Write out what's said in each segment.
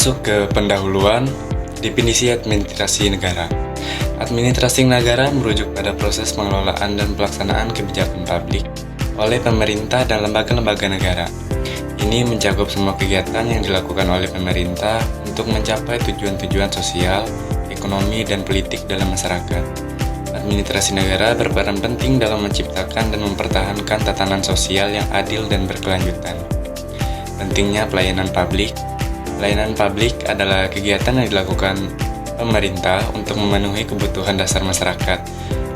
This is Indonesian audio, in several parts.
masuk ke pendahuluan, definisi administrasi negara. Administrasi negara merujuk pada proses pengelolaan dan pelaksanaan kebijakan publik oleh pemerintah dan lembaga-lembaga negara. Ini mencakup semua kegiatan yang dilakukan oleh pemerintah untuk mencapai tujuan-tujuan sosial, ekonomi, dan politik dalam masyarakat. Administrasi negara berperan penting dalam menciptakan dan mempertahankan tatanan sosial yang adil dan berkelanjutan. Pentingnya pelayanan publik. Pelayanan publik adalah kegiatan yang dilakukan pemerintah untuk memenuhi kebutuhan dasar masyarakat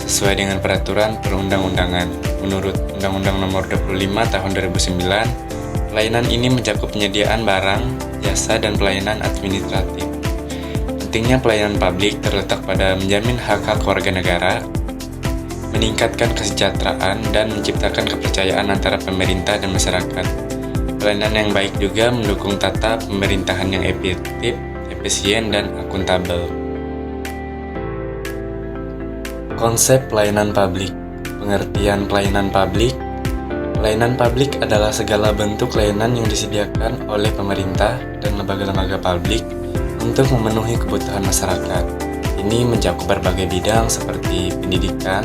sesuai dengan peraturan perundang-undangan. Menurut Undang-Undang Nomor 25 Tahun 2009, pelayanan ini mencakup penyediaan barang, jasa, dan pelayanan administratif. Pentingnya pelayanan publik terletak pada menjamin hak-hak warga negara, meningkatkan kesejahteraan, dan menciptakan kepercayaan antara pemerintah dan masyarakat. Pelayanan yang baik juga mendukung tata pemerintahan yang efektif, efisien, dan akuntabel. Konsep pelayanan publik. Pengertian pelayanan publik. Pelayanan publik adalah segala bentuk layanan yang disediakan oleh pemerintah dan lembaga-lembaga publik untuk memenuhi kebutuhan masyarakat. Ini mencakup berbagai bidang seperti pendidikan,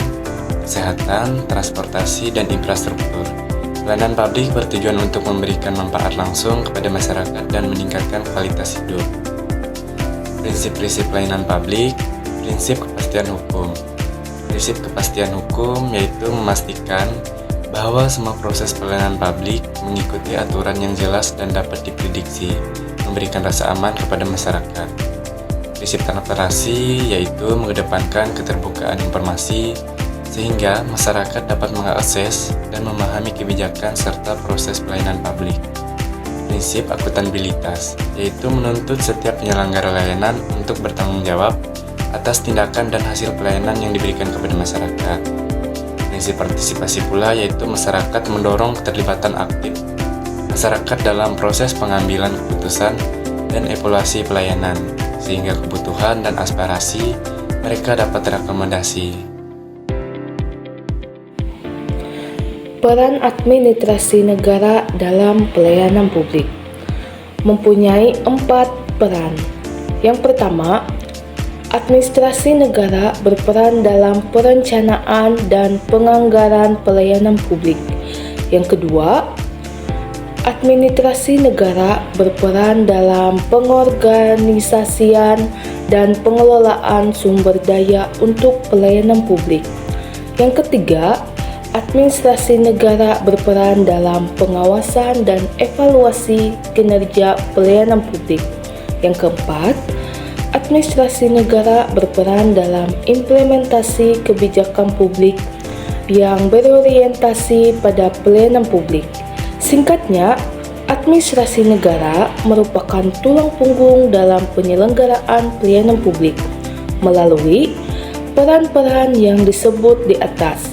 kesehatan, transportasi, dan infrastruktur. Pelayanan publik bertujuan untuk memberikan manfaat langsung kepada masyarakat dan meningkatkan kualitas hidup. Prinsip-prinsip pelayanan publik. Prinsip kepastian hukum. Prinsip kepastian hukum yaitu memastikan bahwa semua proses pelayanan publik mengikuti aturan yang jelas dan dapat diprediksi, memberikan rasa aman kepada masyarakat. Prinsip transparansi yaitu mengedepankan keterbukaan informasi sehingga masyarakat dapat mengakses dan memahami kebijakan serta proses pelayanan publik. Prinsip akuntabilitas yaitu menuntut setiap penyelenggara layanan untuk bertanggung jawab atas tindakan dan hasil pelayanan yang diberikan kepada masyarakat. Prinsip partisipasi pula yaitu masyarakat mendorong keterlibatan aktif masyarakat dalam proses pengambilan keputusan dan evaluasi pelayanan, sehingga kebutuhan dan aspirasi mereka dapat terakomodasi. Peran administrasi negara dalam pelayanan publik mempunyai 4 peran. Yang pertama, administrasi negara berperan dalam perencanaan dan penganggaran pelayanan publik. Yang kedua, administrasi negara berperan dalam pengorganisasian dan pengelolaan sumber daya untuk pelayanan publik. Yang ketiga, administrasi negara berperan dalam pengawasan dan evaluasi kinerja pelayanan publik. Yang keempat, administrasi negara berperan dalam implementasi kebijakan publik yang berorientasi pada pelayanan publik. Singkatnya, administrasi negara merupakan tulang punggung dalam penyelenggaraan pelayanan publik. Melalui peran-peran yang disebut di atas,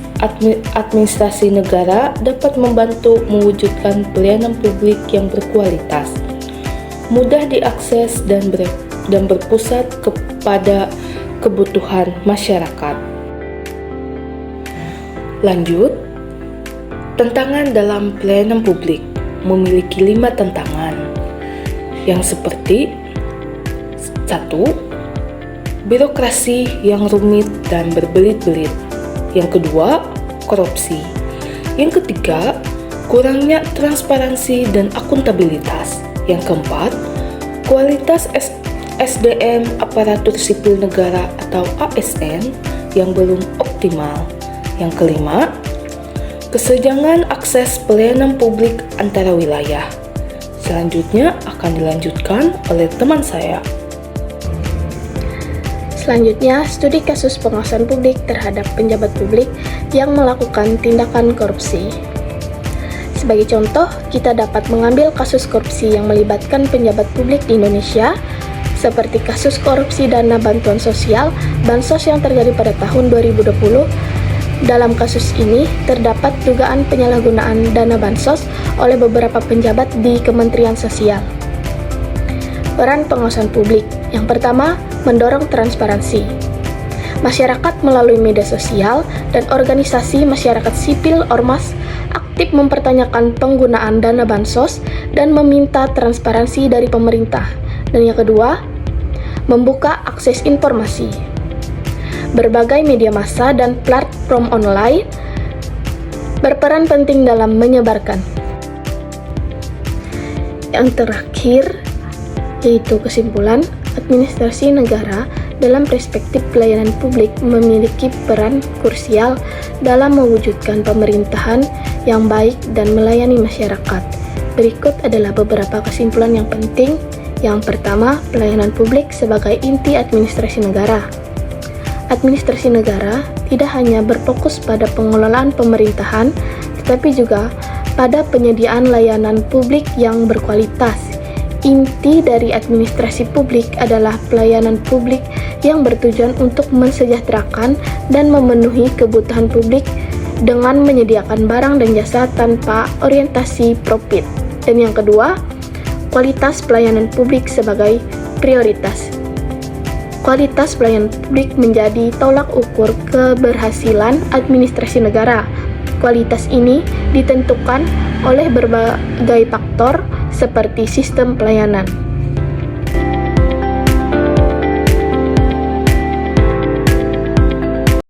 administrasi negara dapat membantu mewujudkan pelayanan publik yang berkualitas, mudah diakses dan berpusat kepada kebutuhan masyarakat. Lanjut, tantangan dalam pelayanan publik memiliki 5 tantangan yang seperti 1. Birokrasi yang rumit dan berbelit-belit. Yang kedua, korupsi. Yang ketiga, kurangnya transparansi dan akuntabilitas. Yang keempat, kualitas SDM aparatur sipil negara atau ASN yang belum optimal. Yang kelima, kesenjangan akses pelayanan publik antara wilayah. Selanjutnya akan dilanjutkan oleh teman saya. Selanjutnya, studi kasus pengawasan publik terhadap pejabat publik yang melakukan tindakan korupsi. Sebagai contoh, kita dapat mengambil kasus korupsi yang melibatkan pejabat publik di Indonesia, seperti kasus korupsi dana bantuan sosial, bansos yang terjadi pada tahun 2020. Dalam kasus ini, terdapat dugaan penyalahgunaan dana bansos oleh beberapa pejabat di Kementerian Sosial. Peran pengawasan publik. Yang pertama, mendorong transparansi. Masyarakat melalui media sosial dan organisasi masyarakat sipil ormas aktif mempertanyakan penggunaan dana bansos dan meminta transparansi dari pemerintah Dan yang kedua, membuka akses informasi. Berbagai media massa dan platform online berperan penting dalam menyebarkan. Yang terakhir, yaitu kesimpulan, administrasi negara dalam perspektif pelayanan publik memiliki peran krusial dalam mewujudkan pemerintahan yang baik dan melayani masyarakat. Berikut adalah beberapa kesimpulan yang penting. Yang pertama, pelayanan publik sebagai inti administrasi negara. Administrasi negara tidak hanya berfokus pada pengelolaan pemerintahan, tetapi juga pada penyediaan layanan publik yang berkualitas. Inti dari administrasi publik adalah pelayanan publik yang bertujuan untuk mensejahterakan dan memenuhi kebutuhan publik dengan menyediakan barang dan jasa tanpa orientasi profit. Dan yang kedua, kualitas pelayanan publik sebagai prioritas. Kualitas pelayanan publik menjadi tolak ukur keberhasilan administrasi negara. Kualitas ini ditentukan oleh berbagai faktor seperti sistem pelayanan,